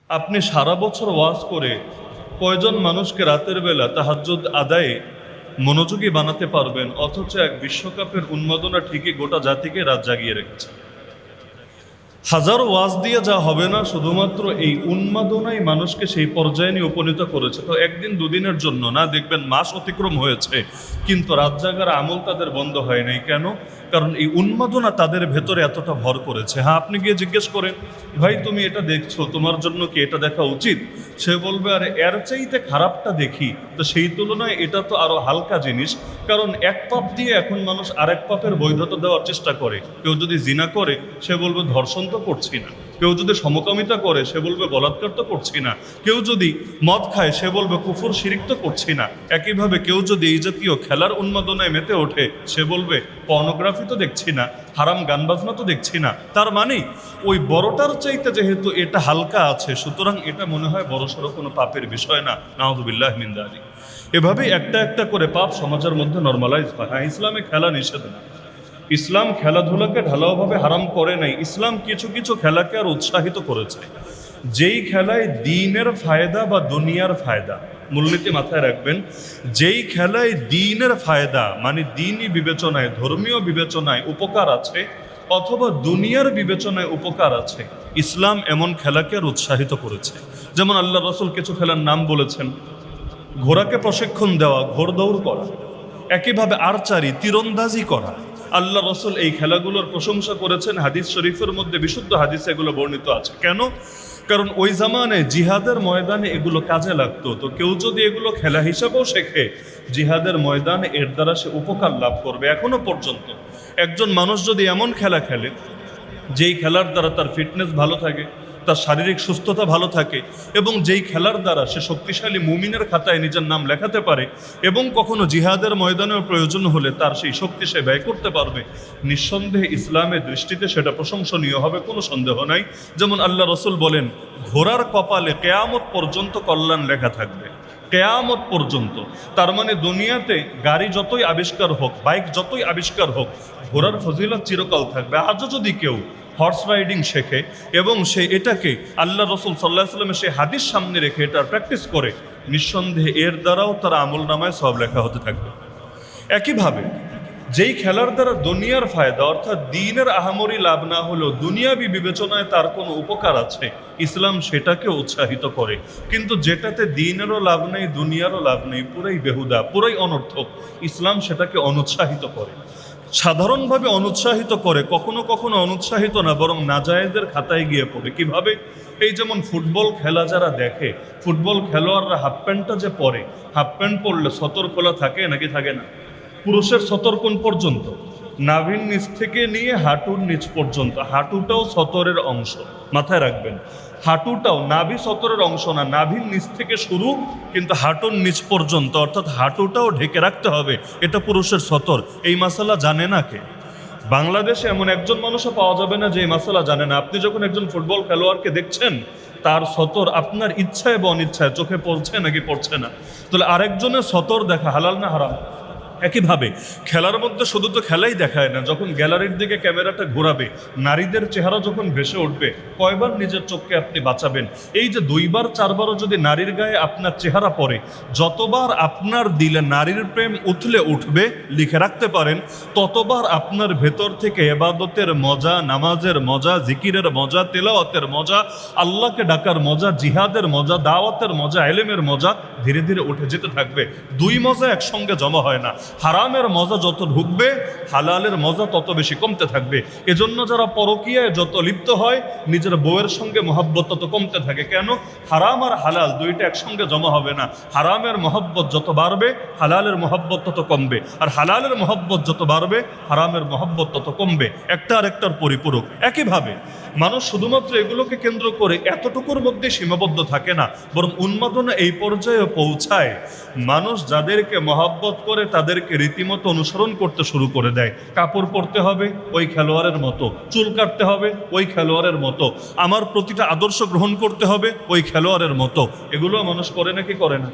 আপনি সারা বছর ওয়াজ করে কয়জন মানুষকে রাতের বেলা তাহাজ্জুদ আদায়ে মনোযোগী বানাতে পারবেন, অথচ এক বিশ্বকাপের উন্মাদনা ঠিকই গোটা জাতিকে রাত জাগিয়ে রেখেছে। হাজারো ওয়াজ দিয়ে যা হবে না, শুধুমাত্র এই উন্মাদনাই মানুষকে সেই পর্যায়ে নিয়ে উপনীত করেছে। তো একদিন দুদিনের জন্য না, দেখবেন মাস অতিক্রম হয়েছে, কিন্তু রাত জাগার আমল তাদের বন্ধ হয় নাই। কেন? কারণ এই উন্মাদনা তাদের ভেতরে এতটা ভর করেছে। হ্যাঁ, আপনি গিয়ে জিজ্ঞেস করেন, ভাই তুমি এটা দেখছো, তোমার জন্য কি এটা দেখা উচিত? সে বলবে, আরে এর চাইতে খারাপটা দেখি। তো সেই তুলনায় এটা তো আরো হালকা জিনিস, কারণ এক পাপ দিয়ে এখন মানুষ আরেক পাপের বৈধতা দেওয়ার চেষ্টা করে। কেউ যদি জিনা করে সে বলবে ধর্ষণ তো করছি না, কেউ যদি সমকামিতা করে সে বলবে বলাৎকার তো করছি না, কেউ যদি মদ খায় সে বলবে কুফর শিরিক তো করছি না। একইভাবে কেউ যদি এই জাতীয় খেলার উন্মাদনায় মেতে ওঠে সে বলবে পর্নোগ্রাফি তো দেখছি না, হারাম গান বাজনা তো দেখছি না। তার মানে ওই বড়টার চাইতে যেহেতু এটা হালকা আছে, সুতরাং এটা মনে হয় বড়সড় কোনো পাপের বিষয় না। নাউযুবিল্লাহি মিন যালিক। এভাবেই একটা একটা করে পাপ সমাজের মধ্যে নর্মালাইজ হয়। হ্যাঁ, ইসলামে খেলা নিষেধ না, ইসলাম খেলাধুলাকে ঢালাওভাবে হারাম করে নাই। ইসলাম কিছু কিছু খেলাকে আর উৎসাহিত করেছে, যেই খেলায় দ্বীনের ফায়দা বা দুনিয়ার ফায়দা, মূলনীতি মাথায় রাখবেন, যেই খেলায় দ্বীনের ফায়দা মানে দ্বীনি বিবেচনায়, ধর্মীয় বিবেচনায় উপকার আছে অথবা দুনিয়ার বিবেচনায় উপকার আছে, ইসলাম এমন খেলাকে আর উৎসাহিত করেছে। যেমন আল্লাহ রসুল কিছু খেলার নাম বলেছেন, ঘোড়াকে প্রশিক্ষণ দেওয়া, ঘোড়দৌড় করা, একইভাবে আর্চারি, তীরন্দাজি করা। আল্লাহ রসুল এই খেলাগুলোর প্রশংসা করেছেন, হাদিস শরীফের মধ্যে বিশুদ্ধ হাদিসে এগুলো বর্ণিত আছে। কেন? কারণ ওই জামানায় জিহাদের ময়দানে এগুলো কাজে লাগতো। তো কেউ যদি এগুলো খেলা হিসাবেও শেখে, জিহাদের ময়দানে এর দ্বারা সে উপকার লাভ করবে। এখনো পর্যন্ত একজন মানুষ যদি এমন খেলা খেলে যেই খেলার দ্বারা তার ফিটনেস ভালো থাকে, তার শারীরিক সুস্থতা ভালো থাকে, এবং যেই খেলার দ্বারা সে শক্তিশালী মুমিনের খাতায় নিজের নাম লেখাতে পারে, এবং কখনো জিহাদের ময়দানেও প্রয়োজন হলে তার সেই শক্তি সে ব্যয় করতে পারবে, নিঃসন্দেহে ইসলামের দৃষ্টিতে সেটা প্রশংসনীয় হবে, কোনো সন্দেহ নাই। যেমন আল্লাহ রসুল বলেন, ঘোড়ার কপালে কেয়ামত পর্যন্ত কল্যাণ লেখা থাকবে, কেয়ামত পর্যন্ত। তার মানে দুনিয়াতে গাড়ি যতই আবিষ্কার হোক, বাইক যতই আবিষ্কার হোক, ঘোড়ার ফজিলত চিরকাল থাকবে। আজও যদি কেউ হর্স রাইডিং শেখে এবং সে এটাকে আল্লাহ রসুল সাল্লাহ সাল্লামের সেই হাদিস সামনে রেখে এটার প্র্যাকটিস করে, নিঃসন্দেহে এর দ্বারাও তার আমল নামায় সব লেখা হতে থাকবে। একইভাবে যেই খেলার দ্বারা দুনিয়ার ফায়দা অর্থাৎ দ্বীনের আহামরি লাভ না হলেও দুনিয়াবি বিবেচনায় তার কোনো উপকার আছে, ইসলাম সেটাকে উৎসাহিত করে। কিন্তু যেটাতে দ্বীনেরও লাভ নেই, দুনিয়ারও লাভ নেই, পুরাই বেহুদা, পুরাই অনর্থক, ইসলাম সেটাকে অনুৎসাহিত করে। সাধারণভাবে অনুৎসাহিত করে, কখনো কখনো অনুৎসাহিত না, বরং নাজায়েজের খাতায় গিয়ে পড়ে। কিভাবে? এই যেমন ফুটবল খেলা যারা দেখে, ফুটবল খেলোয়াড়রা হাফ প্যান্টটা যে পরে, হাফ প্যান্ট পরলে সতর খোলা থাকে নাকি থাকে না? পুরুষের সতর কোন পর্যন্ত? নাভির নিচ থেকে নিয়ে হাঁটুর নিচ পর্যন্ত। হাঁটুটাও সতরের অংশ, মাথায় রাখবেন। হাঁটুটাও নাভি সতরের অংশ না, নাভির নিচ থেকে শুরু, কিন্তু হাঁটুর নিচ পর্যন্ত, অর্থাৎ হাঁটুটাও ঢেকে রাখতে হবে, এটা পুরুষের সতর। এই মাসালা জানে না কে? বাংলাদেশে এমন একজন মানুষও পাওয়া যাবে না যে এই মাসালা জানে না। আপনি যখন একজন ফুটবল খেলোয়াড়কে দেখছেন, তার সতর আপনার ইচ্ছায় বা অনিচ্ছায় চোখে পড়ছে নাকি পড়ছে না? তাহলে আরেকজনের সতর দেখা হালাল না হারাম? একইভাবে খেলার মধ্যে শুধু তো খেলাই দেখায় না, যখন গ্যালারির দিকে ক্যামেরাটা ঘোরাবে, নারীদের চেহারা যখন ভেসে উঠবে, কয়বার নিজের চোখকে আপনি বাঁচাবেন? এই যে 2বার 4বারও যদি নারীর গায়ে আপনার চেহারা পড়ে, যতবার আপনার দিলে নারীর প্রেম উথলে উঠবে, লিখে রাখতে পারেন, ততবার আপনার ভেতর থেকে ইবাদতের মজা, নামাজের মজা, জিকিরের মজা, তেলাওয়াতের মজা, আল্লাহকে ডাকার মজা, জিহাদের মজা, দাওয়াতের মজা, ইলমের মজা ধীরে ধীরে উঠে যেতে থাকবে। 2 মজা একসঙ্গে জমা হয় না। হারামের মজা যত ঢুকবে, হালালের মজা তত বেশি কমতে থাকবে। এজন্য যারা পরকীয়ায় যত লিপ্ত হয়, নিজের বউয়ের সঙ্গে মহব্বত তত কমতে থাকে। কেন? হারাম আর হালাল দুইটা একসঙ্গে জমা হবে না। হারামের মহব্বত যত বাড়বে, হালালের মহব্বত তত কমবে, আর হালালের মহব্বত যত বাড়বে, হারামের মহব্বত তত কমবে। একটা আর একটার পরিপূরক। একইভাবে মানুষ শুধুমাত্র এগুলোকে কেন্দ্র করে এতটুকুর মধ্যে সীমাবদ্ধ থাকে না, বরং উন্মাদনা এই পর্যায়ে পৌঁছায়, মানুষ যাদেরকে মহব্বত করে তাদেরকে রীতিমতো অনুসরণ করতে শুরু করে দেয়। কাপড় পরতে হবে ওই খেলোয়াড়ের মতো, চুল কাটতে হবে ওই খেলোয়াড়ের মতো, আমার প্রতিটা আদর্শ গ্রহণ করতে হবে ওই খেলোয়াড়ের মতো। এগুলো মানুষ করে নাকি করে না?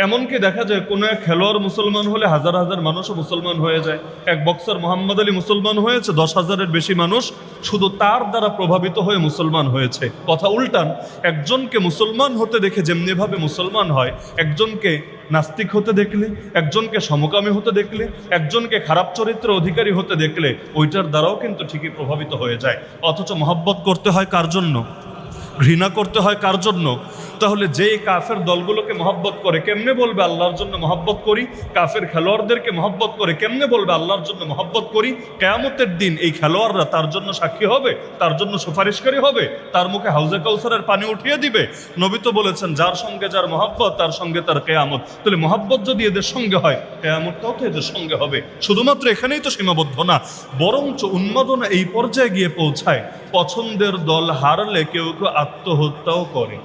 এমনকি দেখা যায় কোনো এক খেলোয়াড় মুসলমান হলে হাজার হাজার মানুষও মুসলমান হয়ে যায়। এক বক্সার মোহাম্মদ আলী মুসলমান হয়েছে, 10,000-এর বেশি মানুষ শুধু তার দ্বারা প্রভাবিত হয়ে মুসলমান হয়েছে। কথা উল্টান, একজনকে মুসলমান হতে দেখে যেমনিভাবে মুসলমান হয়, একজনকে নাস্তিক হতে দেখলে, একজনকে সমকামী হতে দেখলে, একজনকে খারাপ চরিত্রের অধিকারী হতে দেখলে ওইটার দ্বারাও কিন্তু ঠিকই প্রভাবিত হয়ে যায়। অথচ মহব্বত করতে হয় কার জন্য? ঘৃণা করতে হয় কার জন্য? তাহলে যে কাফের দলগুলোকে মহব্বত করে কেমনে বলবে আল্লাহর জন্য মহব্বত করি? কাফের খেলোয়াড়দেরকে মহব্বত করে কেমনে বলবে আল্লাহর জন্য মহব্বত করি? কিয়ামতের দিন এই খেলোয়াড়রা তার জন্য সাক্ষী হবে, তার জন্য সুপারিশকারী হবে, তার মুখে হাউজে কাউসারের পানি উঠিয়ে দিবে। নবী তো বলেছেন, যার সঙ্গে যার মহব্বত তার সঙ্গে তার কিয়ামত। তাহলে মহব্বত যদি এদের সঙ্গে হয়, কিয়ামতটাও তো এদের সঙ্গে হবে। শুধুমাত্র এখানেই তো সীমাবদ্ধ না, বরঞ্চ উন্মাদনা এই পর্যায়ে গিয়ে পৌঁছায়, পছন্দের দল হারলে কেউ কেউ আত্মহত্যাও করে।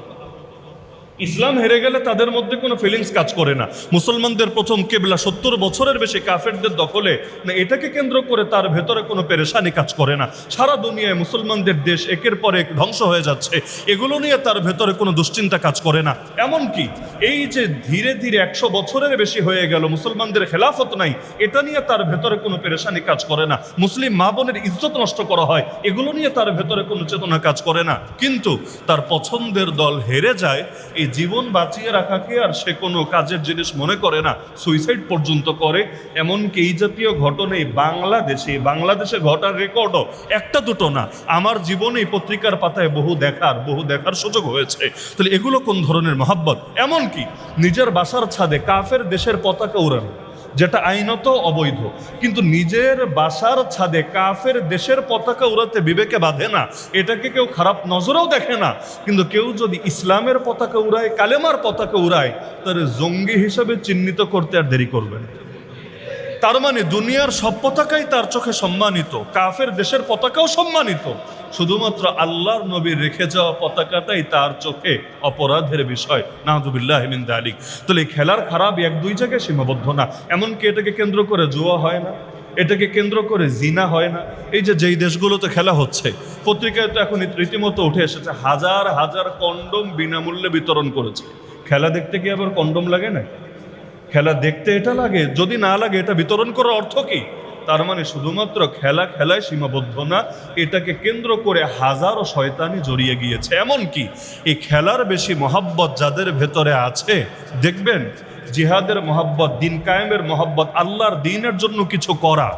ইসলাম হেরে গেলে তাদের মধ্যে কোনো ফিলিংস কাজ করে না। মুসলমানদের প্রথম কেবলা 70 বছরের বেশি কাফেরদের দখলে না, এটাকে কেন্দ্র করে তার ভেতরে কোনো পেরেশানি কাজ করে না। সারা দুনিয়ায় মুসলমানদের দেশ একের পর এক ধ্বংস হয়ে যাচ্ছে, এগুলো নিয়ে তার ভেতরে কোনো দুশ্চিন্তা কাজ করে না। এমনকি এই যে ধীরে ধীরে 100 বছরের বেশি হয়ে গেল মুসলমানদের খেলাফত নাই, এটা নিয়ে তার ভেতরে কোনো পেরেশানি কাজ করে না। মুসলিম মা বোনের ইজ্জত নষ্ট করা হয়, এগুলো নিয়ে তার ভেতরে কোনো চেতনা কাজ করে না। কিন্তু তার পছন্দের দল হেরে যায়, এই জীবন বাঁচিয়ে রাখাকে আর সে কোনো কাজের জিনিস মনে করে না, সুইসাইড পর্যন্ত করে। এমনকি এই জাতীয় ঘটনাই বাংলাদেশে ঘটার রেকর্ডও একটা দুটো না, আমার জীবনেই পত্রিকার পাতায় বহু দেখার সুযোগ হয়েছে। তাহলে এগুলো কোন ধরনের মহব্বত? এমনকি নিজের বাসার ছাদে কাফের দেশের পতাকা উড়ানো, যেটা আইনত অবৈধ, কিন্তু নিজের বাসার ছাদে কাফের দেশের পতাকা উড়াতে বিবেকে বাঁধে না, এটাকে কেউ খারাপ নজরেও দেখে না। কিন্তু কেউ যদি ইসলামের পতাকা উড়ায়, কালেমার পতাকা উড়ায়, তার জঙ্গি হিসাবে চিহ্নিত করতে আর দেরি করবে না। তার মানে দুনিয়ার সব পতাকাই তার চোখে সম্মানিত, কাফের দেশের পতাকাও সম্মানিত, শুধুমাত্র আল্লাহর নবীর রেখে যাওয়া পতাকাটাই তার চোখে অপরাধের বিষয়। নাউযুবিল্লাহি মিন যালিক। তাহলে এই খেলার খারাপ এক দুই জায়গায় সীমাবদ্ধ না, এমনকি এটাকে কেন্দ্র করে জুয়া হয় না, এটাকে কেন্দ্র করে জিনা হয় না। এই যে যেই দেশগুলোতে খেলা হচ্ছে, পত্রিকায় তো এখন রীতিমতো উঠে এসেছে, হাজার হাজার কন্ডম বিনামূল্যে বিতরণ করেছে। খেলা দেখতে কি আবার কন্ডম লাগে না? খেলা দেখতে এটা লাগে, যদি না লাগে এটা বিতরণ করার অর্থ কি? তার মানে শুধুমাত্র খেলায় সীমাবদ্ধ না, এটাকে কেন্দ্র করে হাজারো শয়তানি জড়িয়ে গিয়েছে। এমনকি এই খেলার বেশি মহাব্বত যাদের ভেতরে আছে, দেখবেন জিহাদের মহাব্বত, দিন কায়েমের মহাব্বত, আল্লাহর দিনের জন্য কিছু করা,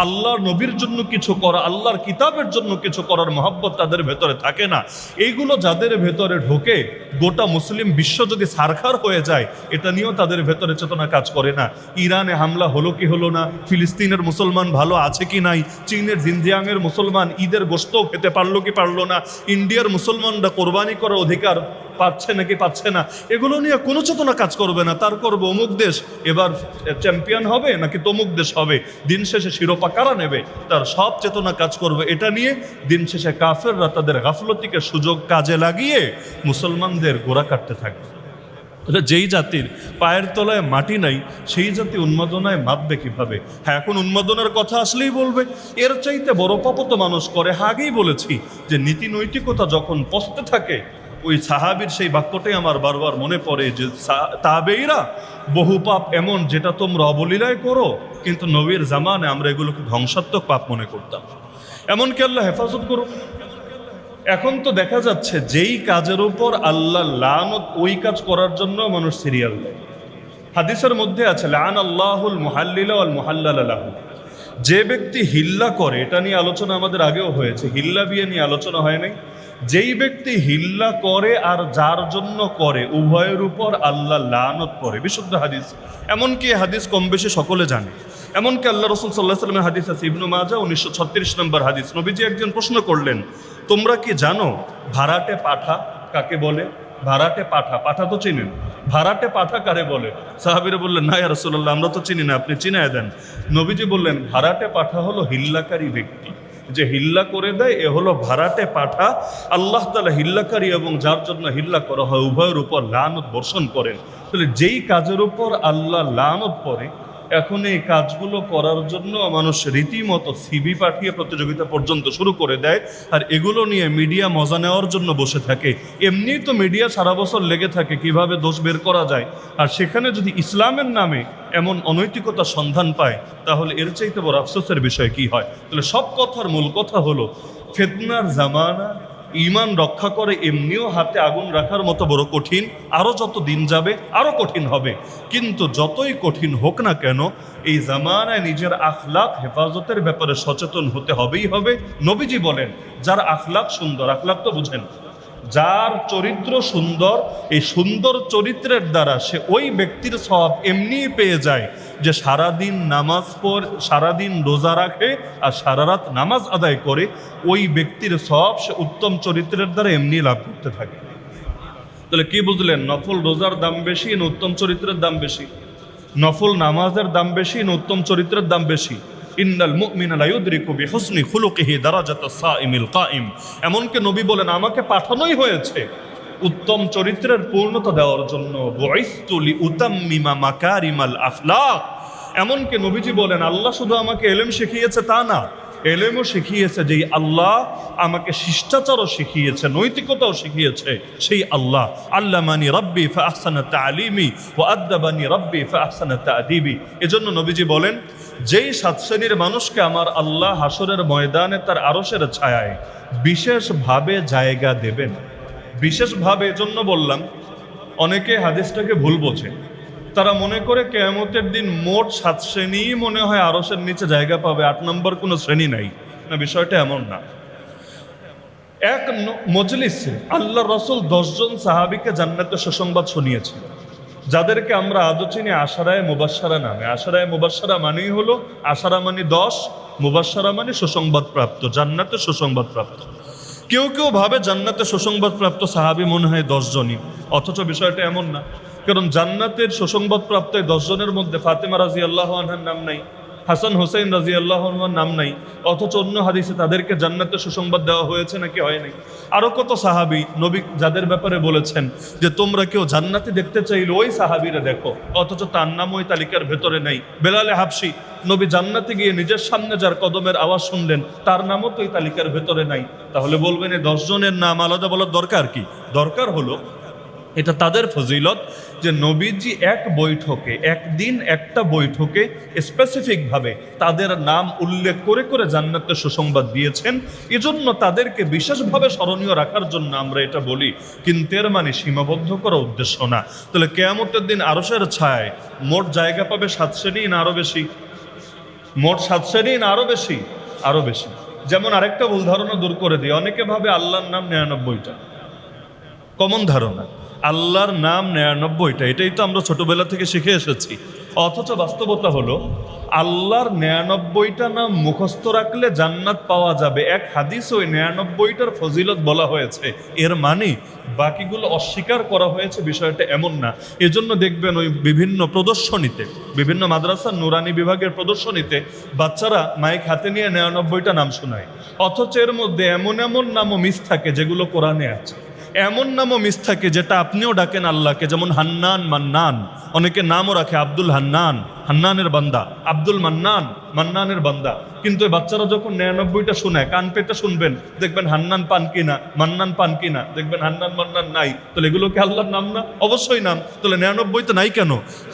আল্লাহর নবীর জন্য কিছু করা, আল্লাহর কিতাবের জন্য কিছু করার মহাব্বত তাদের ভেতরে থাকে না। এইগুলো যাদের ভেতরে ঢোকে, গোটা মুসলিম বিশ্ব যদি সারখার হয়ে যায়, এটা নিয়েও তাদের ভেতরে চেতনা কাজ করে না। ইরানে হামলা হলো কি হলো না, ফিলিস্তিনের মুসলমান ভালো আছে কি নাই, চীনের জিনজিয়াংয়ের মুসলমান ঈদের গোশতও খেতে পারলো কি পারলো না, ইন্ডিয়ার মুসলমানরা কোরবানি করার অধিকার পাচ্ছে নাকি পাচ্ছে না, এগুলো নিয়ে কোনো চেতনা কাজ করবে না। তার করবে অমুক দেশ এবার চ্যাম্পিয়ন হবে নাকি তমুক দেশ হবে, দিন শেষে শিরোপা কারা নেবে, তার সব চেতনা কাজ করবে এটা নিয়ে। দিন শেষে কাফেররা তাদের গাফলতিকে সুযোগ কাজে লাগিয়ে মুসলমানদের গোড়া কাটতে থাকবে। যেই জাতির পায়ের তলায় মাটি নাই, সেই জাতি উন্মাদনায় মাপবে কিভাবে? হ্যাঁ, এখন উন্মাদনার কথা আসলেই বলবে এর চাইতে বড় পাপ তো মানুষ করে। আগেই বলেছি যে নীতি নৈতিকতা যখন পস্তে থাকে, ওই সাহাবীর সেই বাক্যটাই আমার বারবার মনে পড়ে যে তাবেঈরা বহু পাপ এমন যেটা তোমরা অবলীলায় করো, কিন্তু নবীর জামানে আমরা এগুলোকে ধ্বংসাত্মক পাপ মনে করতাম। এমনকি আল্লাহ হেফাজত করুক, এখন তো দেখা যাচ্ছে যেই কাজের উপর আল্লাহ লানত, ওই কাজ করার জন্য মানুষ সিরিয়াল দেয়। হাদিসের মধ্যে আছে লান আল্লাহুল মুহাল্লিলা ওয়াল মুহাল্লালা লাহু, যে ব্যক্তি হিল্লা করে, এটা নিয়ে আলোচনা আমাদের আগেও হয়েছে, হিল্লা বিয়ে নিয়ে আলোচনা হয় নাই। যেই ব্যক্তি হিল্লা করে আর যার জন্য করে, উভয়ের উপর আল্লাহ লানত করে, বিশুদ্ধ হাদিস। এমনকি হাদিস কম বেশি সকলে জানে। এমনকি আল্লাহ রাসূল সাল্লাল্লাহু আলাইহি ওয়াসাল্লামের হাদিস আছে, ইবনে মাজাহ 1936 নম্বর হাদিস। নবীজি একজন প্রশ্ন করলেন, তোমরা কি জানো ভাড়াটে পাঠা কাকে বলে? ভাড়াটে পাঠা, পাঠা তো চিনেন, ভাড়াটে পাঠা কারে বলে? সাহাবীরা বললেন, না ইয়া রাসূলুল্লাহ, আমরা তো চিনি না, আপনি চিনায় দেন। নবীজি বললেন, ভাড়াটে পাঠা হলো হিল্লাকারী ব্যক্তি, যে হিল্লা করে দেয় এ হলো ভাড়াটে পাঠা। আল্লাহ তাআলা হিল্লাকারী এবং যার জন্য হিল্লা করা হয় উভয়ের উপর লানত বর্ষণ করেন। তাহলে যেই কাজের উপর আল্লাহ লানত পড়ে, এখন এই কাজগুলো করার জন্য মানুষ রীতিমতো সিভি পাঠিয়ে প্রতিযোগিতা পর্যন্ত শুরু করে দেয়, আর এগুলো নিয়ে মিডিয়া মজা নেওয়ার জন্য বসে থাকে। এমনিই তো মিডিয়া সারা বছর লেগে থাকে কিভাবে দোষ বের করা যায়, আর সেখানে যদি ইসলামের নামে এমন অনৈতিকতার সন্ধান পায় তাহলে এর চাইতে বড় আফসোসের বিষয় কি হয়? তাহলে সব কথার মূল কথা হলো, ফিতনার জামানা ঈমান রক্ষা করে এমনিও হাতে আগুন রাখার মতো বড় কঠিন, আরও যত দিন যাবে আরও কঠিন হবে। কিন্তু যতই কঠিন হোক না কেন, এই জামানায় নিজের আখলাক হেফাজতের ব্যাপারে সচেতন হতে হবেই হবে। নবীজি বলেন, যার আখলাক সুন্দর, আখলাক তো বুঝেন, যার চরিত্র সুন্দর, এই সুন্দর চরিত্রের দ্বারা সে ওই ব্যক্তির সওয়াব এমনিই পেয়ে যায় যে সারাদিন নামাজ পড়ে, সারাদিন রোজা রাখে আর সারা রাত নামাজ আদায় করে, ওই ব্যক্তির সওয়াব সে উত্তম চরিত্রের দ্বারা এমনি লাভ করতে থাকে। তাহলে কি বুঝলেন? নফল রোজার দাম বেশি না উত্তম চরিত্রের দাম বেশি? নফল নামাজের দাম বেশি না উত্তম চরিত্রের দাম বেশি? ইন্নাল মুমিনা লা ইউদরিকু বিহুসনি খুলুকিহি দারাজাতাস সাইমিল কাইম। এমনকি নবী বলেন, আমাকে পাঠানোই হয়েছে উত্তম চরিত্রের পূর্ণতা দেওয়ার জন্য। বুইসতু লিউতাম্মিমা মাকারিমাল আখলাক। এমনকি নবীজি বলেন, আল্লাহ শুধু আমাকে ইলম শিখিয়েছে তা না, এলেমও শিখিয়েছে। যেই আল্লাহ আমাকে শিষ্টাচারও শিখিয়েছে, নৈতিকতাও শিখিয়েছে, সেই আল্লাহ। আল্লামানি রব্বি ফাআহসানা তালিমি ওয়া আদ্দাবানি রব্বি ফাআহসানা তাদিবি। এজন্য নবীজি বলেন, যেই 7 শ্রেণীর মানুষকে আমার আল্লাহ হাসরের ময়দানে তার আরশের ছায়ায় বিশেষভাবে জায়গা দেবেন। বিশেষভাবে এজন্য বললাম, অনেকে হাদিসটাকে ভুল বোঝে। তারা মনে করে কিয়ামতের দিন মোট 7 শ্রেণী মনে হয় আরশের নিচে জায়গা পাবে, 8 নম্বর কোনো শ্রেণী নাই। না, বিষয়টা এমন না। এক মজলিসে আল্লাহ রসুল 10 জন সাহাবীকে জান্নাতের সুসংবাদ শুনিয়েছিল, যাদেরকে আমরা আজও চিনি আশারায়ে মুবাশশারা নামে। আশারায়ে মুবাশশারা মানেই হলো, আশারা মানে 10, মুবাশশারা মানে সুসংবাদ প্রাপ্ত, জান্নাতের সুসংবাদ প্রাপ্ত। কেউ কেউ ভাবে জান্নাতের সুসংবাদ প্রাপ্ত সাহাবী মনে হয় 10 জনই, অথচ বিষয়টা এমন না। কারণ জান্নাতের সুসংবাদ প্রাপ্ত 10 জনের মধ্যে ফাতেমা রাদিয়াল্লাহু আনহার নাম নাই, হাসান হোসেন রাদিয়াল্লাহু আনহুর নাম নাই, অথচ অন্য হাদিসে তাদেরকে জান্নাতের সুসংবাদ দেওয়া হয়েছে নাকি হয় নাই। আরও কত সাহাবী নবী যাদের ব্যাপারে বলেছেন যে তোমরা কেউ জান্নাতে দেখতে চাইলে ওই সাহাবীরা দেখো, অথচ তার নাম ওই তালিকার ভেতরে নেই। বেলালে হাবশি, নবী জান্নাতে গিয়ে নিজের সামনে যার কদমের আওয়াজ শুনলেন, তার নামও তো এই তালিকার ভেতরে নাই। তাহলে বলবেন এই 10 জনের নাম আলাদা বলার দরকার কি? দরকার হলো, এটা তাদের ফজিলত যে নবীজি এক বৈঠকে, একদিন একটা বৈঠকে স্পেসিফিকভাবে তাদের নাম উল্লেখ করে করে জান্নাতের সুসংবাদ দিয়েছেন। এজন্য তাদেরকে বিশেষভাবে স্মরণীয় রাখার জন্য আমরা এটা বলি, কিন্তু এর মানে সীমাবদ্ধ করা উদ্দেশ্য না। তাহলে কিয়ামতের দিন আরশের ছায়ায় মোট জায়গা পাবে 7 শ্রেণী না আরও বেশি? মোট 7 শ্রেণী না আরও বেশি? আরও বেশি। যেমন আরেকটা ভুল ধারণা দূর করে দিই, অনেকে ভাবে আল্লাহর নাম 99টা। কমন ধারণা, আল্লাহর নাম 99টা, এটাই তো আমরা ছোটবেলা থেকে শিখে এসেছি। অথচ বাস্তবতা হলো আল্লাহর 99টা নাম মুখস্থ রাখলে জান্নাত পাওয়া যাবে। এক হাদিস ওই 99টার ফজিলত বলা হয়েছে, এর মানে বাকিগুলো অস্বীকার করা হয়েছে, বিষয়টা এমন না। এজন্য দেখবেন ওই বিভিন্ন প্রদর্শনীতে, বিভিন্ন মাদ্রাসার নুরানি বিভাগের প্রদর্শনীতে বাচ্চারা মাইক হাতে নিয়ে 99টা নাম শোনায়, অথচ এর মধ্যে এমন এমন নামও মিস থাকে যেগুলো কোরআনে আছে। এমন নামও মিস থাকে যেটা আপনিও ডাকেন আল্লাহকে, যেমন হান্নান, মান্নান। অনেকে নামও রাখে আব্দুল হান্নান, হান্নানের বান্দা, আব্দুল মান্নান, মান্নানের বান্দা। কিন্তু এই বাচ্চারা যখন 99টা শোনায়, কান পেতে শুনবেন, দেখবেন হান্নান পান কিনা, মান্নান পান কিনা, দেখবেন হান্নান মান্নান নাই। তাহলে এগুলো কি আল্লাহর নাম না? অবশ্যই নাম। তাহলে 99টা নাই কেন?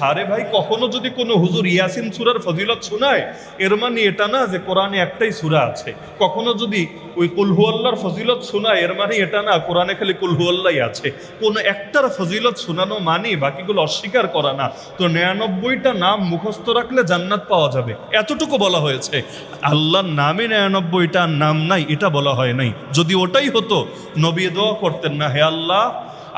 আরে ভাই, কখনো যদি কোনো হুজুর ইয়াসিন সূরার ফজিলত শোনায়, এর মানে এটা না যে কোরআনে একটাই সূরা আছে। কখনো যদি ওই কুল হু আল্লাহর ফজিলত শোনায়, এর মানে এটা না কোরআনে খালি কুল হু আল্লাহই আছে। কোনো একটার ফজিলত শোনানো মানে বাকিগুলো অস্বীকার করা না। তো 99টা নাম মুখস্থ রাখলে জান্নাত পাওয়া যাবে, এতটুকু বলা হয়েছে। আল্লাহর নামে 99টা নাম নাই, এটা বলা হয় নাই। যদি ওটাই হতো, নবী দোয়া করতেন না, হে আল্লাহ,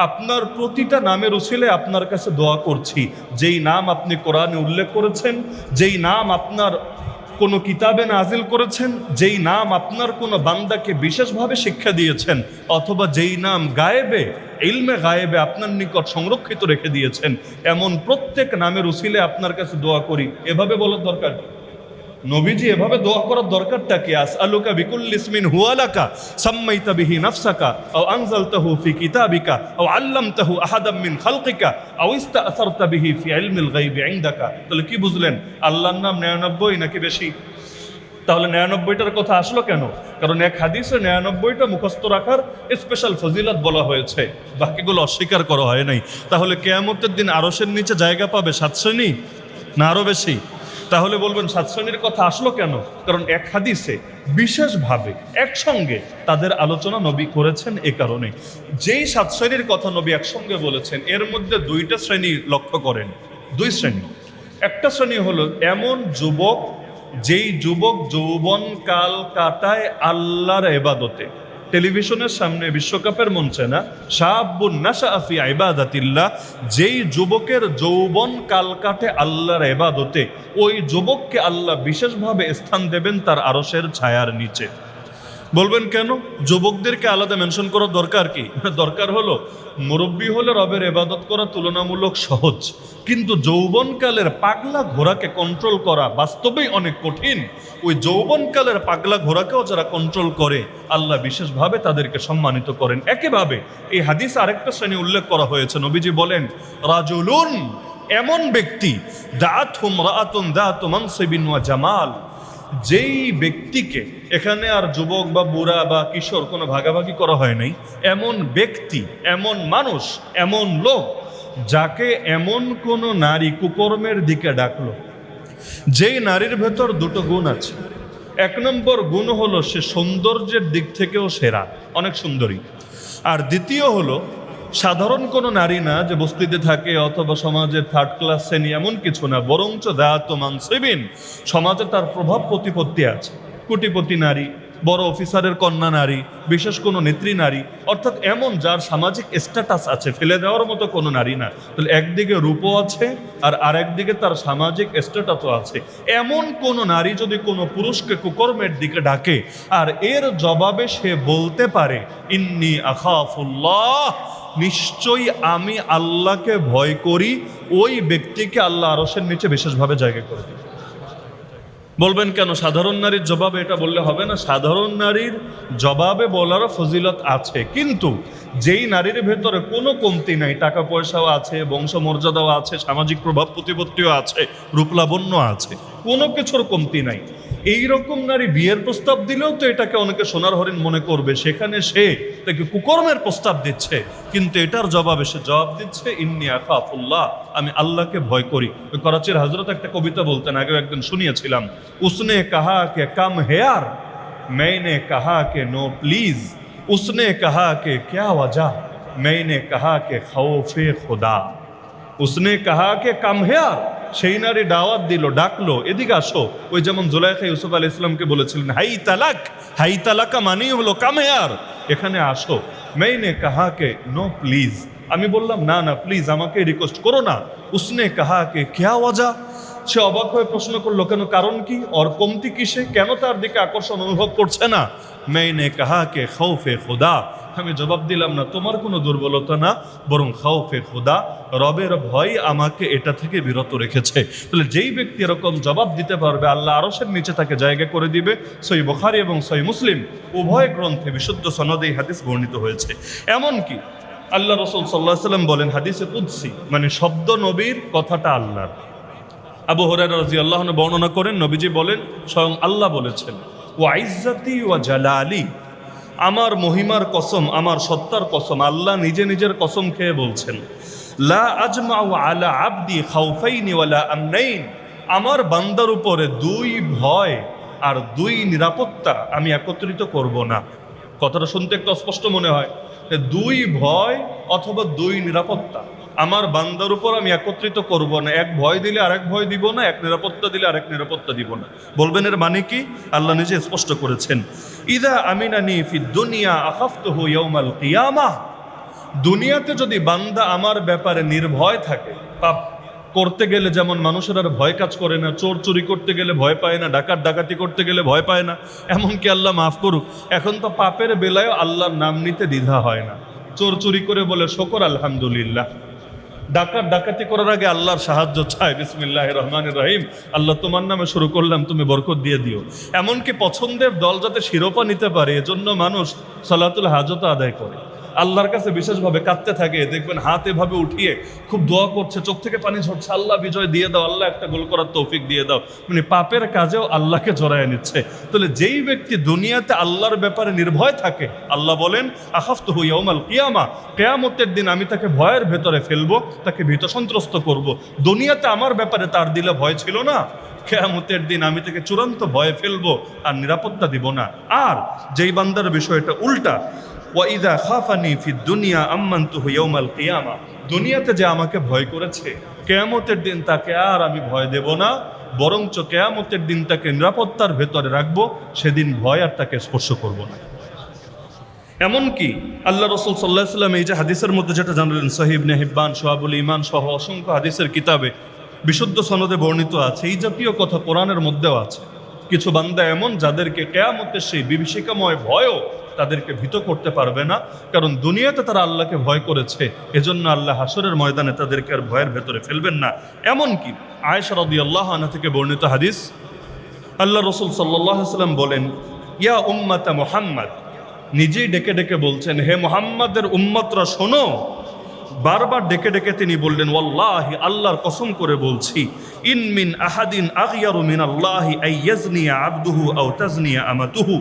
আপনার প্রতিটা নামের উসিলে আপনার কাছে দোয়া করছি, যেই নাম আপনি কোরআনে উল্লেখ করেছেন, যেই নাম আপনার কোনো কিতাবে নাজিল করেছেন, যেই নাম আপনার কোনো বান্দাকে বিশেষভাবে শিক্ষা দিয়েছেন, অথবা যেই নাম গায়েবে, ইলমে গায়েবে আপনার নিকট সংরক্ষিত রেখে দিয়েছেন, এমন প্রত্যেক নামের উসিলে আপনার কাছে দোয়া করি। এভাবে বলার দরকার নবীজি এভাবে দোয়া করার দরকারটা কি? আসআলুকা বিকুল্লি ইসমিন হুয়া লাকা সাম্মাইতা বিহি নাফসাকা আও আনজালতাহু ফি কিতাবিকা আও আল্লামতাহু আহাদাম মিন খালকিকা আও ইস্তাআসারতা বিহি ফি ইলমিল গায়বি ইনদাকা। তাহলে কি বুঝলেন? আল্লাহর নাম 99 নাকি বেশি? তাহলে 99টার কথা আসলো কেন? কারণ এক হাদিসে 99টা মুখস্থ রাখার স্পেশাল ফজিলত বলা হয়েছে, বাকিগুলো অস্বীকার করা হয় নাই। তাহলে কিয়ামতের দিন আরশের নিচে জায়গা পাবে 7 শ্রেণী না আরো বেশি? তাহলে বলবেন 7 শ্রেণীর কথা আসলো কেন? কারণ এক হাদিসে বিশেষভাবে একসঙ্গে তাদের আলোচনা নবী করেছেন। এ কারণে যেই 7 শ্রেণীর কথা নবী একসঙ্গে বলেছেন, এর মধ্যে 2টা শ্রেণী লক্ষ্য করেন। 2 শ্রেণী। একটা শ্রেণী হলো এমন যুবক যেই যুবক যৌবন কাল কাটায় আল্লাহর ইবাদতে। টেলিভিশনের সামনে বিশ্বকাপের মঞ্চে না, শাআবুন নাশআ ফি ইবাদাতিল্লাহ, যেই যুবকের যৌবন কাল কাটে আল্লাহর ইবাদতে, ওই যুবককে আল্লাহ বিশেষভাবে স্থান দেবেন তার আরশের ছায়ার নিচে। বলবেন কেন? যুবকদেরকে আলাদা মেনশন করার দরকার কি? দরকার হলো মুরব্বী হলে রবের ইবাদত করা তুলনামূলক সহজ, কিন্তু যৌবনকালের পাগলা ঘোড়াকে কন্ট্রোল করা বাস্তবেই অনেক কঠিন। ওই যৌবনকালের পাগলা ঘোড়াকেও যারা কন্ট্রোল করে আল্লাহ বিশেষভাবে তাদেরকে সম্মানিত করেন। একইভাবে এই হাদিস আরেকটা শ্রেণী উল্লেখ করা হয়েছে। নবীজি বলেন, রাজুলুন, এমন ব্যক্তি, দাআতহুম রাআতুন দাআতু মানসিবিন ওয়া জামাল, যেই ব্যক্তিকে, এখানে আর যুবক বা বুড়া বা কিশোর কোনো ভাগাভাগি করা হয় নাই, এমন ব্যক্তি, এমন মানুষ, এমন লোক যাকে এমন কোন নারী কুকর্মের দিকে ডাকলো, যেই নারীর ভেতর 2টো গুণ আছে। 1 নম্বর গুণ হলো সে সৌন্দর্যের দিক থেকেও সেরা, অনেক সুন্দরী। আর দ্বিতীয় হলো সাধারণ কোনো নারী না যে বস্তিতে থাকে অথবা সমাজের 3rd ক্লাস শ্রেণী, এমন কিছু না, বরঞ্চ দাআতু মানসিবিন, সমাজে তার প্রভাব প্রতিপত্তি আছে। কোটিপতি নারী, বড় অফিসারের কন্যা নারী, বিশেষ কোনো নেত্রী নারী, অর্থাৎ এমন যার সামাজিক স্ট্যাটাস আছে, ফেলে দেওয়ার মতো কোনো নারী না। তাহলে একদিকে রূপও আছে আর আরেকদিকে তার সামাজিক স্ট্যাটাসও আছে। এমন কোনো নারী যদি কোনো পুরুষকে কুকর্মের দিকে ডাকে আর এর জবাবে সে বলতে পারে, ইন্নী আখাফুল্লাহ, নিশ্চয়ই আমি আল্লাহকে ভয় করি, ওই ব্যক্তিকে আল্লাহ আরশের নিচে বিশেষভাবে জায়গা করে দিবে। বলবেন কেন সাধারণ নারীর জবাবে এটা বললে হবে না? সাধারণ নারীর জবাবে বলারও ফজিলত আছে, কিন্তু যেই নারীর ভেতরে কোনো কমতি নাই, টাকা পয়সাও আছে, বংশমর্যাদাও আছে, সামাজিক প্রভাব প্রতিপত্তিও আছে, রূপলাবণ্য আছে, কোনো কিছুর কমতি নাই, এই রকম নারী বিয়ের প্রস্তাব দিলেও তো এটাকে অনেকে সোনার হরিণ মনে করবে। সেখানে সে তাকে কুকর্মের প্রস্তাব দিচ্ছে, কিন্তু এটার জবাবে সে জবাব দিচ্ছে, ইন্নী আখাফুল্লাহ, আমি আল্লাহকে ভয় করি। ওই করাচির হযরত একটা কবিতা বলতেন, আগেও একদিন শুনিয়েছিলাম, উসনে কাহা কে কাম হেয়ার, मैंने कहा के नो प्लीज, उसने कहा के क्या वजह, मैंने कहा के खौफे खुदा। उसने कहा के कम हेयार, সেই নারী দাওয়াত দিল, ডাকলো, এদিকে আসো। ওই যেমন জুলাইখা ইউসুফ আলাইহিস সালামকে বলেছিলেন, হাই তালাক, হাই তালাকা মানেই হলো কাম হেয়ার, এখানে আসো। मैंने कहा के नो प्लीज, আমি বললাম না না প্লিজ আমাকে রিকোয়েস্ট করো না। উসনে কাহা কে ক্যা ওয়াজা, সে অবাক হয়ে প্রশ্ন করলো, কেন, কারণ কি, ওর কমতি কিসে, কেন তার দিকে আকর্ষণ অনুভব করছে না? मैंने कहा के खौफे खुदा, আমি জবাব দিলাম না তোমার কোনো দুর্বলতা না, বরং খাউফে খুদা, রবের ভয় আমাকে এটা থেকে বিরত রেখেছে। তাহলে যেই ব্যক্তি এরকম জবাব দিতে পারবে, আল্লাহ আরশের নিচে তাকে জায়গা করে দিবে। সহিহ বুখারী এবং সহিহ মুসলিম উভয় গ্রন্থে বিশুদ্ধ সনদে এই হাদিস বর্ণিত হয়েছে। এমনকি আল্লাহ রাসূল সাল্লাল্লাহু আলাইহি ওয়াসাল্লাম বলেন, হাদিসে কুদসি, মানে শব্দ নবীর, কথাটা আল্লাহর। আবু হুরায়রা রাদিয়াল্লাহু আনহু বর্ণনা করেন, নবীজি বলেন, স্বয়ং আল্লাহ বলেছেন, ওয়া ইজ্জতি ওয়া জালালি, আমার মহিমার কসম, আমার সত্তার কসম, আল্লাহ নিজে নিজের কসম খেয়ে বলছেন, লা আজমাউ আলা আবদি খাউফাইনি ওয়ালা আমনাইন, আমার বান্দার উপরে 2 ভয় আর 2 নিরাপত্তা আমি একত্রিত করব না। কথাটা শুনতে একটু অস্পষ্ট মনে হয়, 2 ভয় অথবা 2 নিরাপত্তা আমার বান্দার উপর আমি একত্রিত করব না। এক ভয় দিলে আরেক ভয় দিব না, এক নিরাপত্তা দিলে আরেক নিরাপত্তা দিব না। বলবেন এর মানে কি? আল্লাহ নিজে স্পষ্ট করেছেন, ইদা আমিনানি ফি দুনিয়া আখাফতুহু ইয়াউমাল কিয়ামাহ, দুনিয়াতে যদি বান্দা আমার ব্যাপারে নির্ভয় থাকে, পাপ করতে গেলে যেমন মানুষের আর ভয় কাজ করে না, চোর চুরি করতে গেলে ভয় পায় না, ডাকাত ডাকাতি করতে গেলে ভয় পায় না, এমনকি আল্লাহ মাফ করুক, এখন তো পাপের বেলায় আল্লাহর নাম নিতে দ্বিধা হয় না। চোর চুরি করে বলে শুকর আলহামদুলিল্লাহ, ডাকাতি করার আগে আল্লাহর সাহায্য চায়, বিসমিল্লাহির রহমানির রহিম, আল্লাহ তোমার নামে শুরু করলাম, তুমি বরকত দিয়ে দিও। এমনকি পছন্দের দল যাতে শিরোপা নিতে পারে এজন্য মানুষ সালাতুল হাজত আদায় করে, আল্লাহর কাছে বিশেষভাবে কাঁদতে থাকে। দেখবেন হাত এভাবে উঠিয়ে খুব দোয়া করছে, চোখ থেকে পানি ঝরছে, আল্লাহ বিজয় দিয়ে দাও, আল্লাহ একটা গোল করার তৌফিক দিয়ে দাও। মানে পাপের কাজেও আল্লাহকে জড়ায় নিচ্ছে। তাহলে যেই ব্যক্তি দুনিয়াতে আল্লাহর ব্যাপারে নির্ভয় থাকে, আল্লাহ বলেন আখাফতুহু ইয়াউমাল কিয়ামা, কিয়ামতের দিন আমি তাকে ভয়ের ভেতরে ফেলবো, তাকে ভীত সন্ত্রস্ত করব। দুনিয়াতে আমার ব্যাপারে তার দিলে ভয় ছিল না, কিয়ামতের দিন আমি তাকে চূড়ান্ত ভয়ে ফেলবো আর নিরাপত্তা দিব না। আর যেই বান্দার বিষয়টা উল্টা, ওয়াইদা খাফানি ফিদ দুনিয়া আম্মানতুহু ইয়াউমাল কিয়ামা, দুনিয়াতে যে আমাকে ভয় করেছে, কিয়ামতের দিন তাকে আর আমি ভয় দেব না, বরঞ্চ কিয়ামতের দিন তাকে নিরাপত্তার ভেতরে রাখবো, সেদিন ভয় আর তাকে স্পর্শ করব না। এমনকি আল্লাহ রাসূল সাল্লাল্লাহু আলাইহি ওয়াসাল্লাম এই যে হাদিসের মধ্যে যেটা জানালেন, সহিহ ইবনে হিব্বান, শুআবুল ঈমান সহ অসংখ্য হাদিসের কিতাবে বিশুদ্ধ সনদে বর্ণিত আছে, এই জাতীয় কথা কোরআনের মধ্যেও আছে। কিছু বান্দা এমন যাদেরকে কিয়ামতের সেই বিভীষিকাময় ভয়ও তাদেরকে ভীত করতে পারবে না, কারণ দুনিয়াতে তারা আল্লাহকে ভয় করেছে, এজন্য আল্লাহ হাসরের ময়দানে তাদেরকে আর ভয়ের ভেতরে ফেলবেন না। এমনকি আয়েশা রাদিয়াল্লাহু আনহা থেকে বর্ণিত হাদিস, আল্লাহ রাসূল সাল্লাল্লাহু আলাইহি ওয়াসাল্লাম বলেন, ইয়া উম্মাতা মুহাম্মদ, নিজেই ডেকে ডেকে বলছেন, হে মুহাম্মাদের উম্মতরা শোনো। বারবার ডেকে ডেকে তিনি বললেন, ওয়াল্লাহি, আল্লাহর কসম করে বলছি, ইন মিন আহাদিন আগইয়ারু মিনাল্লাহি আইয়াজনিয়া আবদুহু আও তাজনিয়া আমাতুহু,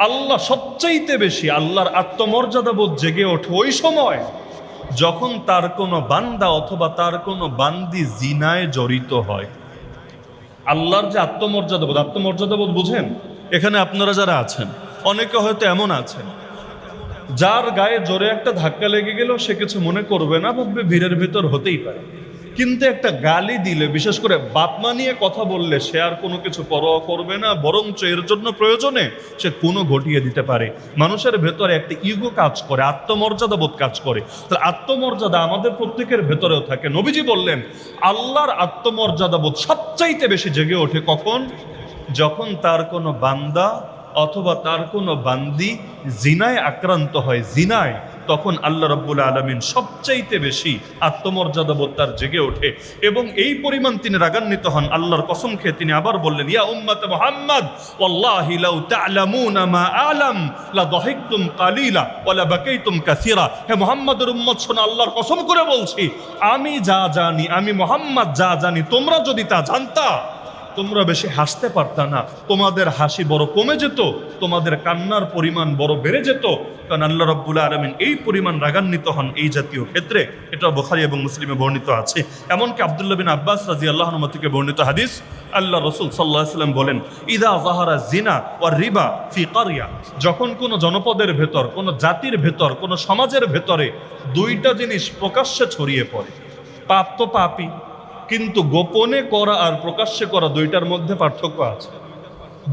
আল্লাহ সবচাইতে বেশি, আল্লাহর আত্মমর্যাদা বোধ জেগে ওঠে ওই সময় যখন তার কোনো বান্দা অথবা তার কোনো বান্দি জিনায় জড়িত হয়। আল্লাহর যে আত্মমর্যাদা বোধ বুঝেন? এখানে আপনারা যারা আছেন, অনেকে হয়তো এমন আছেন যার গায়ে জোরে একটা ধাক্কা লেগে গেল, সে কিছু মনে করবে না, ভাববে ভিড়ের ভিতর হতেই পারে। কিন্তু একটা গালি দিলে, বিশেষ করে বাপমা নিয়ে কথা বললে, সে আর কোনো কিছু পরোয়া করবে না, বরঞ্চ এর জন্য প্রয়োজনে সে কোনো ঘটিয়ে দিতে পারে। মানুষের ভেতরে একটা ইগো কাজ করে, আত্মমর্যাদা বোধ কাজ করে। তাহলে আত্মমর্যাদা আমাদের প্রত্যেকের ভেতরেও থাকে। নবীজি বললেন, আল্লাহর আত্মমর্যাদা বোধ সবচাইতে বেশি জেগে ওঠে কখন? যখন তার কোনো বান্দা অথবা তার কোনো বান্দি জিনায় আক্রান্ত হয়, জিনায়, তখন আল্লাহ রাব্বুল আলামিন সবচাইতে বেশি আত্মমর্যাদা বোধ তার জেগে ওঠে এবং এই পরিমাণ তিনি রাগান্বিত হন। আল্লাহর কসম খেয়ে তিনি আবার বললেন, ইয়া উম্মাত মুহাম্মদ, ওয়াল্লাহি লাউ তা'লামুনা মা আ'লাম লা দাহিকতুম কালিলা ওয়া লা বাকাইতুম কাসীরা। হে মুহাম্মদের উম্মত শোনো, আল্লাহর কসম করে বলছি, আমি যা জানি, আমি মুহাম্মদ যা জানি, তোমরা যদি তা জানতা, তোমরা বেশি হাসতে পারতা না, তোমাদের হাসি বড় কমে যেত, তোমাদের কান্নার পরিমাণ বড় বেড়ে যেত। কারণ আল্লাহ রাব্বুল আলামিন এই পরিমাণ রাগান্বিত হন এই জাতীয় ক্ষেত্রে। এটা বুখারী এবং মুসলিমে বর্ণিত আছে। এমনকি আব্দুল্লাহ বিন আব্বাস রাদিয়াল্লাহু আনহু থেকে বর্ণিত হাদিস, আল্লাহ রাসূল সাল্লাল্লাহু আলাইহি ওয়াসাল্লাম বলেন, ইদা যাহারা জিনা ওয়া রিবা ফি কারিয়া, যখন কোনো জনপদের ভেতর, কোনো জাতির ভেতর, কোনো সমাজের ভেতরে দুইটা জিনিস প্রকাশ্যে ছড়িয়ে পড়ে, পাপ তো পাপই, কিন্তু গোপনে করা আর প্রকাশ্যে করা দুইটার মধ্যে পার্থক্য আছে।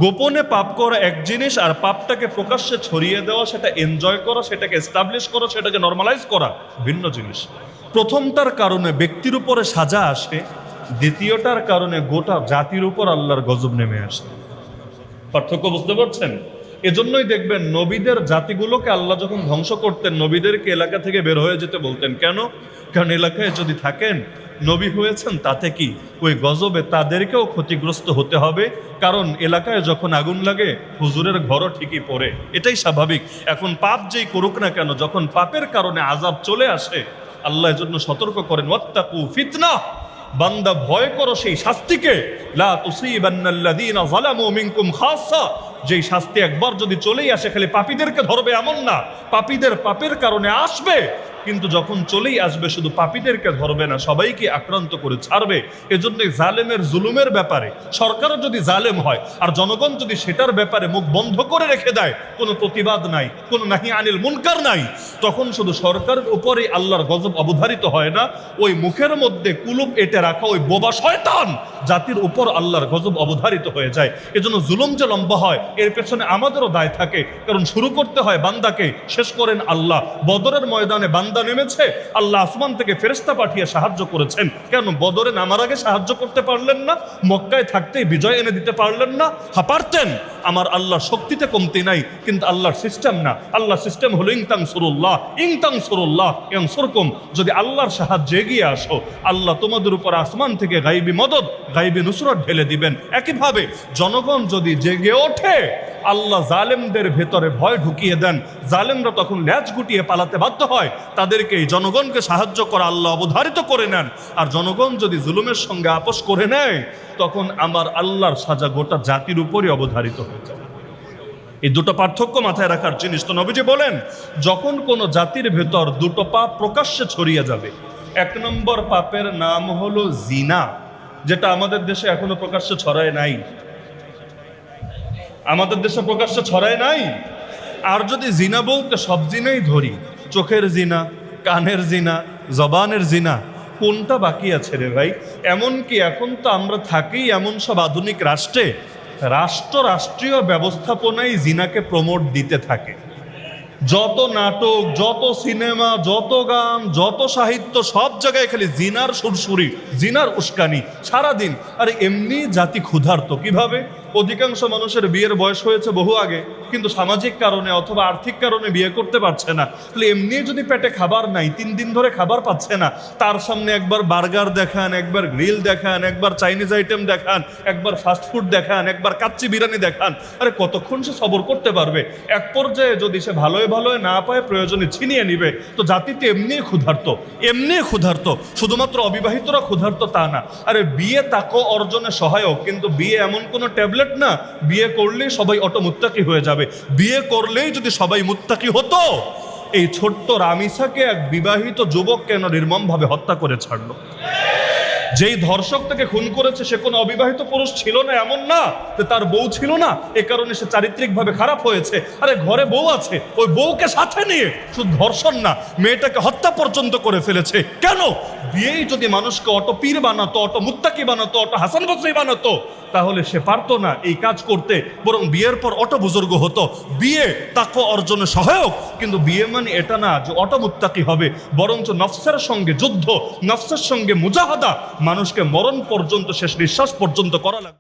গোপনে পাপ করা এক জিনিস, আর পাপটাকে প্রকাশ্যে ছড়িয়ে দেওয়া, সেটা এনজয় করা, সেটাকে এস্টাবলিশ করা, সেটাকে নর্মালাইজ করা ভিন্ন জিনিস। প্রথমটার কারণে ব্যক্তির উপরে সাজা আসে, দ্বিতীয়টার কারণে গোটা জাতির উপর আল্লাহর গজব নেমে আসে। পার্থক্য বুঝতে পারছেন? এজন্যই দেখবেন নবীদের জাতিগুলোকে আল্লাহ যখন ধ্বংস করতেন, নবীদেরকে এলাকা থেকে বের হয়ে যেতে বলতেন। কেন? কারণ এলাকায় যদি থাকেন, নবী হয়েছেন, তাতে কি ওই গজবে তাদেরকেও ক্ষতিগ্রস্ত হতে হবে। কারণ এলাকায় যখন আগুন লাগে, হুজুরের ঘরও ঠিকই পড়ে, এটাই স্বাভাবিক। এখন পাপ যেই করুক না কেন, যখন পাপের কারণে আযাব চলে আসে, আল্লাহ এজন্য সতর্ক করেন, ওয়াত্তাকু ফিতনা, বান্দা ভয় করো সেই শাস্তিকে, লা তুসিবান্নাল্লাযীনা যালামু মিনকুম খাসসা, যেই শাস্তি একবার যদি চলেই আসে খালি পাপীদেরকে ধরবে এমন না, পাপীদের পাপের কারণে আসবে, কিন্তু যখন চলেই আসবে শুধু পাপীদেরকে ধরবে না, সবাইকে আক্রান্ত করে ছাড়বে। এজন্যই জালেমের জুলুমের ব্যাপারে সরকারও যদি জালেম হয় আর জনগণ যদি সেটার ব্যাপারে মুখ বন্ধ করে রেখে দেয়, কোনো প্রতিবাদ নাই, কোনো নাহি আনিল মুনকার নাই, তখন শুধু সরকারের উপরেই আল্লাহর গজব অবধারিত হয় না, ওই মুখের মধ্যে কুলুপ এঁটে রাখা ওই বোবা শয়তান জাতির উপর আল্লাহর গজব অবধারিত হয়ে যায়। এজন্য জুলুম যে লম্বা হয়, এর পেছনে আমাদেরও দায় থাকে। কারণ শুরু করতে হয় বান্দাকে, শেষ করেন আল্লাহ। বদরের ময়দানে বান্দা বান্দা নেমেছে, আল্লাহ আসমান থেকে ফেরেশতা পাঠিয়ে সাহায্য করেছেন। কেন বদরে নামার আগে সাহায্য করতে পারলেন না? মক্কায় থাকতেই বিজয় এনে দিতে পারলেন না? পারতেন। আমার আল্লাহর শক্তিতে কমতি নাই, কিন্তু আল্লাহর সিস্টেম না। আল্লাহর সিস্টেম হলো ইনতানসুরুল্লাহ ইয়ানসুরকুম। যদি আল্লাহর সাহায্যে এগিয়ে আসো, আল্লাহ তোমাদের উপর আসমান থেকে গাইবী মদদ, গাইবী নুসরত ঢেলে দিবেন। একইভাবে জনগণ যদি জেগে ওঠে, আল্লাহ জালেমদের ভেতরে ভয় ঢুকিয়ে দেন, জালেমরা তখন ল্যাজ গুটিয়ে পালাতে বাধ্য হয়। তাদেরকে এই জনগণকে সাহায্য করা আল্লাহ অবধারিত করে নেন। আর জনগণ যদি জুলুমের সঙ্গে আপোষ করে নেয়, তখন আমার আল্লাহর সাজা গোটা জাতির উপরই অবধারিত হয়ে যায়। এই দুটো পার্থক্য মাথায় রাখার জিনিস। তো নবীজি বলেন, যখন কোনো জাতির ভেতর দুটো পাপ প্রকাশ্যে ছড়িয়ে যাবে, এক নম্বর পাপের নাম হলো জিনা, যেটা আমাদের দেশে এখনো প্রকাশ্যে ছড়ায় নাই। আমাদের দেশে প্রকাশ্যে ছড়ায় নাই। আর যদি জিনা বলতে সব জিনাই ধরি, চোখের জিনা, কানের জিনা, জবানের জিনা, কোনটা বাকি আছে রে ভাই? এমনকি এখন তো আমরা থাকি এমন সব আধুনিক রাষ্ট্রে, রাষ্ট্রীয় ব্যবস্থাপনায় জিনাকে প্রমোট দিতে থাকে। যত নাটক, যত সিনেমা, যত গান, যত সাহিত্য, সব জায়গায় খালি জিনার সুরসুরি, জিনার উস্কানি সারাদিন। আর এমনি জাতি ক্ষুধার্ত। কিভাবে? অধিকাংশ মানুষের বিয়ের বয়স হয়েছে বহু আগে, কিন্তু সামাজিক কারণে অথবা আর্থিক কারণে বিয়ে করতে পারছে না। তাহলে এমনি যদি পেটে খাবার নাই, 3 দিন ধরে খাবার পাচ্ছে না, তার সামনে একবার বার্গার দেখান, একবার গ্রিল দেখান, একবার চাইনিজ আইটেম দেখান, একবার ফাস্টফুড দেখান, একবার কাচ্চি বিরিয়ানি দেখান। আরে কতক্ষণ সে সবর করতে পারবে? এক পর্যায়ে যদি সে ভালোই না পায়, প্রয়োজনে ছিনিয়ে নিবে। তো জাতিতে এমনি ক্ষুধার্ত। শুধুমাত্র অবিবাহিতরা ক্ষুধার্ত তা না। আরে বিয়ে তাকওয়া অর্জনে সহায়ক, কিন্তু বিয়ে এমন কোনো ট্যাবলেট না বিয়ে করলেই সবাই অটো মুত্তাকি হয়ে যাবে। বিয়ে করলেই যদি সবাই মুত্তাকি হতো, এই ছোট্ট রামিসাকে এক বিবাহিত যুবক কেন নির্মমভাবে হত্যা করে ছাড়লো? যেই ধর্ষক তাকে খুন করেছে সে কোনো অবিবাহিত পুরুষ ছিল না, এমন না যে তার বউ ছিল না, এ কারণে সে চারিত্রিকভাবে খারাপ হয়েছে। আরে ঘরে বউ আছে, ওই বউকে সাথে নিয়ে শুধু ধর্ষণ না, মেয়েটাকে হত্যা পর্যন্ত করে ফেলেছে। কেন? বিয়েই যদি মানুষকে অটো পীর বানাতো, অটো মুত্তাকি বানাতো, অটো হাসান বসরি বানাতো, তাহলে সে পারতো না এই কাজ করতে, বরং বিয়ের পর অটো বুজুর্গ হতো। বিয়ে তাকওয়া অর্জনে সহায়ক, কিন্তু বিয়ে মানে এটা না যে অটো মুত্তাকি হবে, বরঞ্চ নফসের সঙ্গে যুদ্ধ, নফসের সঙ্গে মুজাহাদা, মানুষকে মরণ পর্যন্ত, শেষ নিঃশ্বাস পর্যন্ত করা লাগবে।